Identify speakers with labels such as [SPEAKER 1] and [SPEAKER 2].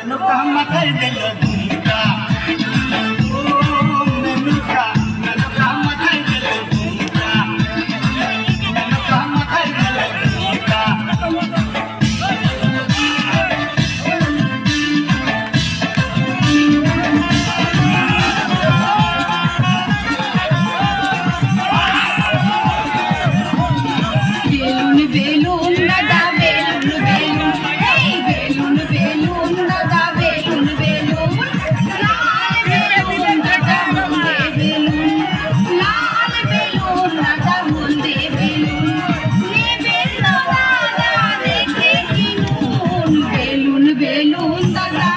[SPEAKER 1] মেনুকা মাথায় দিল ঘুমটা ও মেনুকা মেনুকা মাথায় দিল ঘুমটা মেনুকা মাথায় দিল ঘুমটা
[SPEAKER 2] বেলুন দাদা বেলুন এই বেলুন দাদা বেলুন লাল বেলুন দাদা মন্দে বেলুন লাল বেলুন দাদা মন্দে বেলুন নেবে দাদা দেখে কিনুন বেলুন দাদা